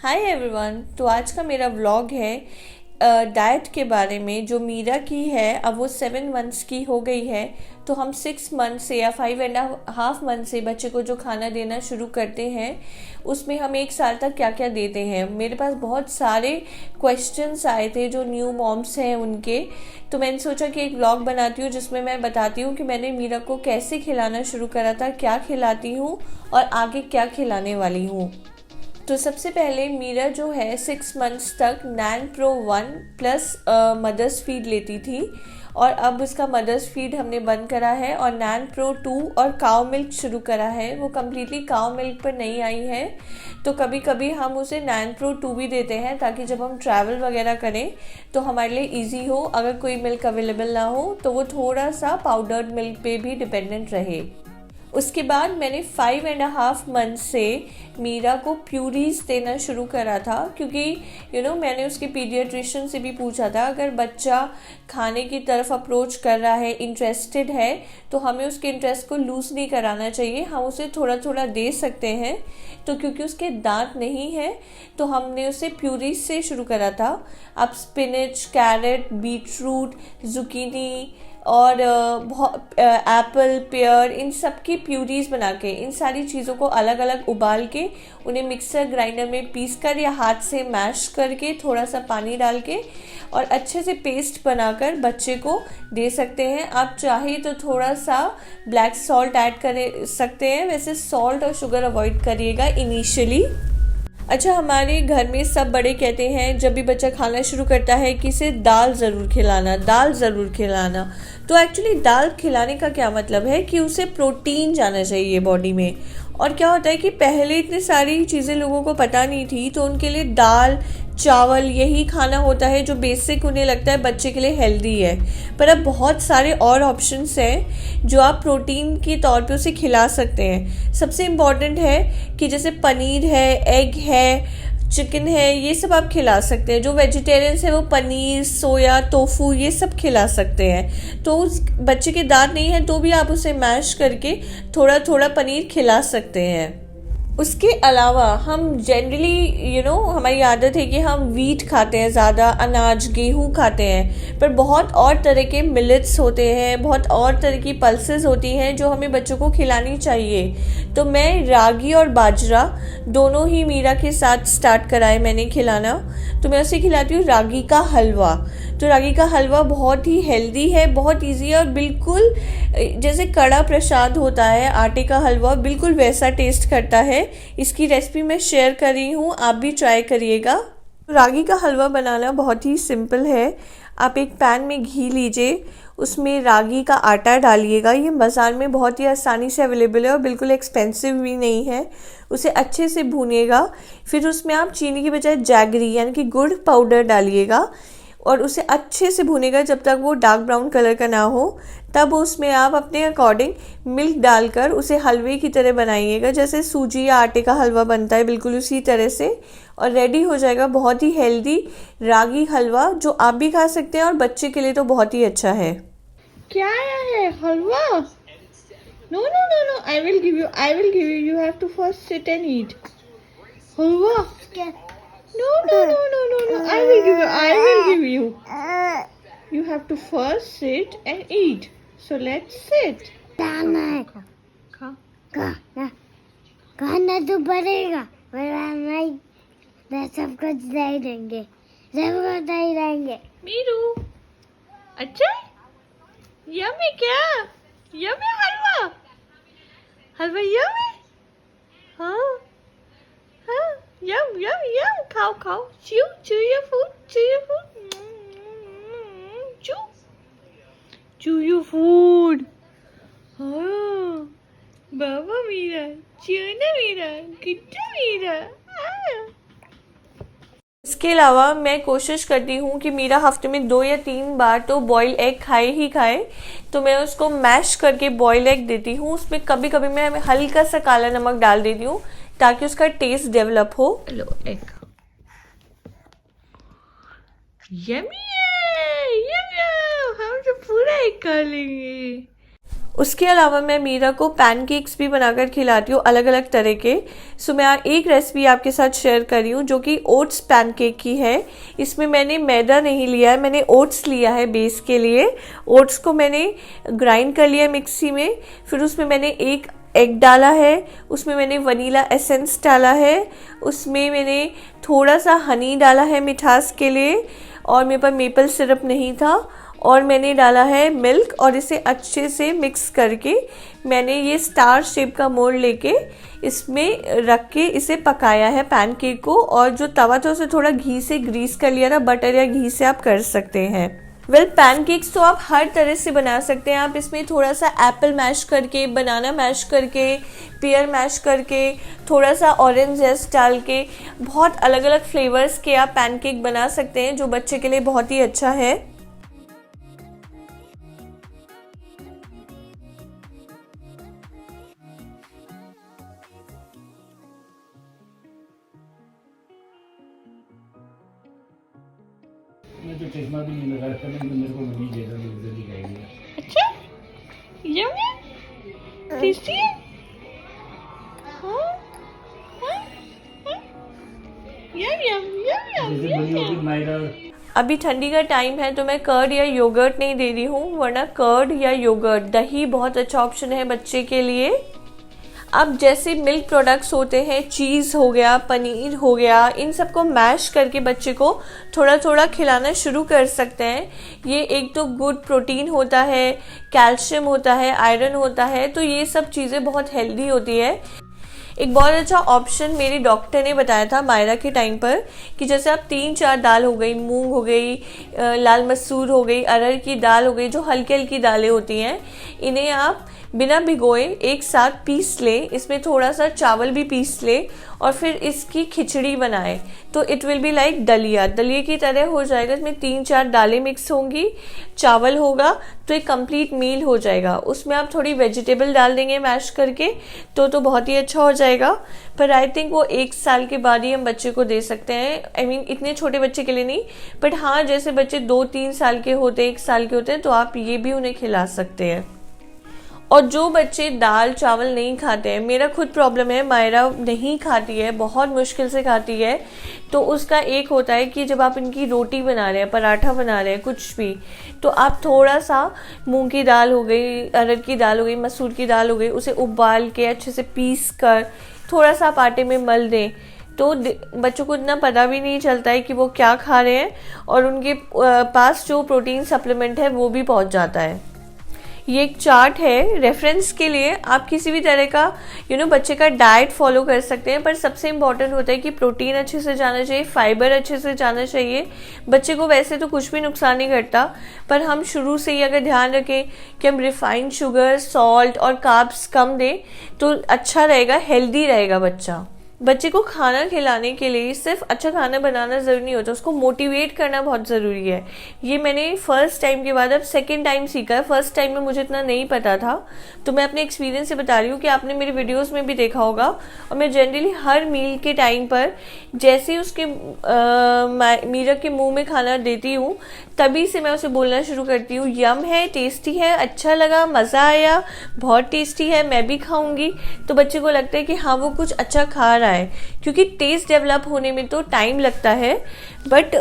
Hi everyone. तो आज का मेरा व्लॉग है डाइट के बारे में। जो मीरा की है अब वो 7 मंथ्स की हो गई है, तो हम 6 मंथ से या 5.5 मंथ से बच्चे को जो खाना देना शुरू करते हैं उसमें हम 1 साल तक क्या क्या देते हैं। मेरे पास बहुत सारे क्वेश्चंस आए थे जो न्यू मॉम्स हैं उनके, तो मैंने सोचा कि एक व्लॉग बनाती हूँ जिसमें मैं बताती हूँ कि मैंने मीरा को कैसे खिलाना शुरू करा था, क्या खिलाती हूँ और आगे क्या खिलाने वाली हूँ। तो सबसे पहले मीरा जो है 6 मंथ्स तक नैन प्रो 1 प्लस मदर्स फीड लेती थी, और अब उसका मदर्स फीड हमने बंद करा है और नैन प्रो 2 और काउ मिल्क शुरू करा है। वो कम्प्लीटली काउ मिल्क पर नहीं आई है, तो कभी कभी हम उसे नैन प्रो 2 भी देते हैं ताकि जब हम ट्रैवल वगैरह करें तो हमारे लिए इजी हो। अगर कोई मिल्क अवेलेबल ना हो तो वो थोड़ा सा पाउडर्ड मिल्क पे भी डिपेंडेंट रहे। उसके बाद मैंने 5.5 मंथ से मीरा को प्यूरीज देना शुरू करा था, क्योंकि मैंने उसके पीडियाट्रिशियन से भी पूछा था अगर बच्चा खाने की तरफ अप्रोच कर रहा है, इंटरेस्टेड है, तो हमें उसके इंटरेस्ट को लूज़ नहीं कराना चाहिए, हम उसे थोड़ा थोड़ा दे सकते हैं। तो क्योंकि उसके दांत नहीं है तो हमने उसे प्यूरीज से शुरू करा था। अब स्पिनच, कैरेट, बीटरूट, जुकीनी और एप्पल, पेयर, इन सब की प्यूरीज बना के, इन सारी चीज़ों को अलग अलग उबाल के उन्हें मिक्सर ग्राइंडर में पीस कर या हाथ से मैश करके थोड़ा सा पानी डाल के और अच्छे से पेस्ट बनाकर बच्चे को दे सकते हैं। आप चाहे तो थोड़ा सा ब्लैक सॉल्ट ऐड कर सकते हैं, वैसे सॉल्ट और शुगर अवॉइड करिएगा इनिशियली। अच्छा, हमारे घर में सब बड़े कहते हैं जब भी बच्चा खाना शुरू करता है कि इसे दाल ज़रूर खिलाना, दाल ज़रूर खिलाना। तो एक्चुअली दाल खिलाने का क्या मतलब है कि उसे प्रोटीन जाना चाहिए बॉडी में। और क्या होता है कि पहले इतनी सारी चीज़ें लोगों को पता नहीं थी, तो उनके लिए दाल चावल यही खाना होता है जो बेसिक उन्हें लगता है बच्चे के लिए हेल्दी है। पर अब बहुत सारे और ऑप्शंस हैं जो आप प्रोटीन के तौर पे उसे खिला सकते हैं। सबसे इम्पॉर्टेंट है कि जैसे पनीर है, एग है, चिकन है, ये सब आप खिला सकते हैं। जो वेजिटेरियंस है वो पनीर, सोया, टोफू ये सब खिला सकते हैं। तो उस बच्चे के दांत नहीं है तो भी आप उसे मैश करके थोड़ा थोड़ा पनीर खिला सकते हैं। उसके अलावा हम जनरली हमारी आदत है कि हम वीट खाते हैं, ज़्यादा अनाज, गेहूँ खाते हैं, पर बहुत और तरह के मिलेट्स होते हैं, बहुत और तरह की पल्सेस होती हैं जो हमें बच्चों को खिलानी चाहिए। तो मैं रागी और बाजरा दोनों ही मीरा के साथ स्टार्ट कराए मैंने खिलाना। तो मैं उसे खिलाती हूँ रागी का हलवा। तो रागी का हलवा बहुत ही हेल्दी है, बहुत ईजी है और बिल्कुल जैसे कड़ा प्रसाद होता है आटे का हलवा, बिल्कुल वैसा टेस्ट करता है। इसकी रेसिपी मैं शेयर कर रही हूँ, आप भी ट्राई करिएगा। रागी का हलवा बनाना बहुत ही सिंपल है। आप एक पैन में घी लीजिए, उसमें रागी का आटा डालिएगा। ये बाज़ार में बहुत ही आसानी से अवेलेबल है और बिल्कुल एक्सपेंसिव भी नहीं है। उसे अच्छे से भूनिएगा। फिर उसमें आप चीनी की बजाय जैगरी यानी कि गुड़ पाउडर डालिएगा और उसे अच्छे से भूनेगा जब तक वो डार्क ब्राउन कलर का ना हो। तब उसमें आप अपने अकॉर्डिंग मिल्क डालकर उसे हलवे की तरह बनाइएगा, जैसे सूजी या आटे का हलवा बनता है, बिल्कुल उसी तरह से। और रेडी हो जाएगा बहुत ही हेल्दी रागी हलवा, जो आप भी खा सकते हैं और बच्चे के लिए तो बहुत ही अच्छा है। क्या है halwa? No no no no, I will give you, you have to first sit and eat halwa. No no no no no no, I will give you, you have to first sit and eat, so let's sit. खाना तो पड़ेगा, मैं सब कुछ दे देंगे, सबको दे देंगे। मीरू, अच्छा यम है क्या? यम है हलवा? हलवा यम है? हाँ हाँ, यम यम यम, खाओ खाओ, chew your food, chew your food. हाँ बाबा मीरा, चूना मीरा, किट्टू मीरा। इसके अलावा मैं कोशिश करती हूँ कि मीरा हफ्ते में 2 या 3 बार तो बॉयल एग खाए ही खाए। तो मैं उसको मैश करके बॉयल एग देती हूँ, उसमें कभी कभी मैं हल्का सा काला नमक डाल देती हूँ ताकि उसका टेस्ट डेवलप हो। लो एग, यम्मी है, यम हम तो पूरा एग खा लेंगे। उसके अलावा मैं मीरा को पैनकेक्स भी बनाकर खिलाती हूँ अलग अलग तरह के। सो मैं एक रेसिपी आपके साथ शेयर कर रही हूँ जो कि ओट्स पैनकेक की है। इसमें मैंने मैदा नहीं लिया है, मैंने ओट्स लिया है बेस के लिए। ओट्स को मैंने ग्राइंड कर लिया मिक्सी में, फिर उसमें मैंने एक एग डाला है, उसमें मैंने वनीला एसेंस डाला है, उसमें मैंने थोड़ा सा हनी डाला है मिठास के लिए, और मेरे पास मेपल सिरप नहीं था, और मैंने डाला है मिल्क, और इसे अच्छे से मिक्स करके मैंने ये स्टार शेप का मोल्ड लेके इसमें रख के इसे पकाया है पैनकेक को। और जो तवा था उसे थोड़ा घी से ग्रीस कर लिया था, बटर या घी से आप कर सकते हैं। पैनकेक्स तो आप हर तरह से बना सकते हैं। आप इसमें थोड़ा सा एप्पल मैश करके, बनाना मैश करके, पियर मैश करके, थोड़ा सा ऑरेंज जेस्ट डाल के बहुत अलग अलग फ्लेवर्स के आप पैनकेक बना सकते हैं, जो बच्चे के लिए बहुत ही अच्छा है। मैं तो चश्मा भी नहीं लगा रखा, मैं मेरे को वही दे रहा उधर ही खाएंगे। अच्छा, यम्मी, टेस्टी है। हाँ, हाँ, हाँ। यम यम यम जैसे बड़ी होगी मायरा। अभी ठंडी का टाइम है तो मैं कर्ड या योगर्ट नहीं दे रही हूँ, वरना कर्ड या योगर्ट, दही बहुत अच्छा ऑप्शन है बच्चे के लिए। अब जैसे मिल्क प्रोडक्ट्स होते हैं, चीज़ हो गया, पनीर हो गया, इन सबको मैश करके बच्चे को थोड़ा थोड़ा खिलाना शुरू कर सकते हैं। ये एक तो गुड प्रोटीन होता है, कैल्शियम होता है, आयरन होता है, तो ये सब चीज़ें बहुत हेल्दी होती है। एक बहुत अच्छा ऑप्शन मेरी डॉक्टर ने बताया था मायरा के टाइम पर कि जैसे आप 3-4 दाल हो गई, मूंग हो गई, लाल मसूर हो गई, अरहर की दाल हो गई, जो हल्की हल्की दालें होती हैं, इन्हें आप बिना भिगोए एक साथ पीस ले, इसमें थोड़ा सा चावल भी पीस ले और फिर इसकी खिचड़ी बनाए, तो इट विल बी लाइक दलिया, दलिए की तरह हो जाएगा। इसमें 3-4 दालें मिक्स होंगी, चावल होगा, तो एक कंप्लीट मील हो जाएगा। उसमें आप थोड़ी वेजिटेबल डाल देंगे मैश करके, तो बहुत ही अच्छा हो जाएगा। पर आई थिंक वो 1 साल के बाद ही हम बच्चे को दे सकते हैं। आई मीन इतने छोटे बच्चे के लिए नहीं, बट हाँ जैसे बच्चे 2-3 साल के होते हैं, 1 साल के होते हैं, तो आप ये भी उन्हें खिला सकते हैं। और जो बच्चे दाल चावल नहीं खाते हैं, मेरा खुद प्रॉब्लम है, मायरा नहीं खाती है, बहुत मुश्किल से खाती है, तो उसका एक होता है कि जब आप इनकी रोटी बना रहे हैं, पराठा बना रहे हैं, कुछ भी, तो आप थोड़ा सा मूंग की दाल हो गई, अरहर की दाल हो गई, मसूर की दाल हो गई, उसे उबाल के अच्छे से पीस कर थोड़ा सा आप आटे में मल दें, तो बच्चों को इतना पता भी नहीं चलता है कि वो क्या खा रहे हैं, और उनके पास जो प्रोटीन सप्लीमेंट है वो भी पहुंच जाता है। ये एक चार्ट है रेफरेंस के लिए, आप किसी भी तरह का बच्चे का डाइट फॉलो कर सकते हैं, पर सबसे इम्पॉर्टेंट होता है कि प्रोटीन अच्छे से जाना चाहिए, फाइबर अच्छे से जाना चाहिए। बच्चे को वैसे तो कुछ भी नुकसान नहीं करता, पर हम शुरू से ही अगर ध्यान रखें कि हम रिफाइंड शुगर, सॉल्ट और कार्ब्स कम दें, तो अच्छा रहेगा, हेल्दी रहेगा बच्चा। बच्चे को खाना खिलाने के लिए सिर्फ अच्छा खाना बनाना ज़रूरी नहीं होता, उसको मोटिवेट करना बहुत ज़रूरी है। ये मैंने फर्स्ट टाइम के बाद अब सेकंड टाइम सीखा है, फर्स्ट टाइम में मुझे इतना नहीं पता था, तो मैं अपने एक्सपीरियंस से बता रही हूँ कि आपने मेरे वीडियोस में भी देखा होगा। और मैं जनरली हर मील के टाइम पर जैसे ही उसके मीरा के मुँह में खाना देती हूँ, तभी से मैं उसे बोलना शुरू करती हूँ, यम है, टेस्टी है, अच्छा लगा, मज़ा आया, बहुत टेस्टी है, मैं भी खाऊंगी। तो बच्चे को लगता है कि हाँ वो कुछ अच्छा खा रहा है, क्योंकि टेस्ट डेवलप होने में तो टाइम लगता है, बट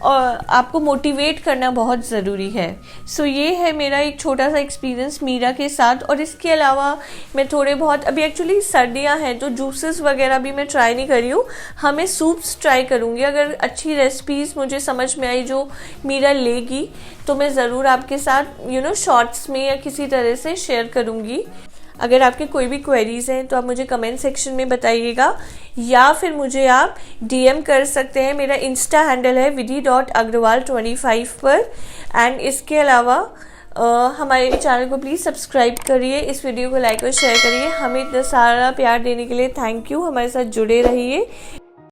आपको मोटिवेट करना बहुत ज़रूरी है। सो ये है मेरा एक छोटा सा एक्सपीरियंस मीरा के साथ। और इसके अलावा मैं थोड़े बहुत, अभी एक्चुअली सर्दियां हैं तो जूसेस वगैरह भी मैं ट्राई नहीं करी हूँ, हाँ मैं सूप्स ट्राई करूँगी। अगर अच्छी रेसिपीज़ मुझे समझ में आई जो मीरा लेगी, तो मैं ज़रूर आपके साथ शॉर्ट्स में या किसी तरह से शेयर करूँगी। अगर आपके कोई भी क्वेरीज हैं तो आप मुझे कमेंट सेक्शन में बताइएगा, या फिर मुझे आप डीएम कर सकते हैं। मेरा इंस्टा हैंडल है vidhi.agrawal25 पर। एंड इसके अलावा हमारे चैनल को प्लीज़ सब्सक्राइब करिए, इस वीडियो को लाइक और शेयर करिए। हमें इतना सारा प्यार देने के लिए थैंक यू, हमारे साथ जुड़े रहिए।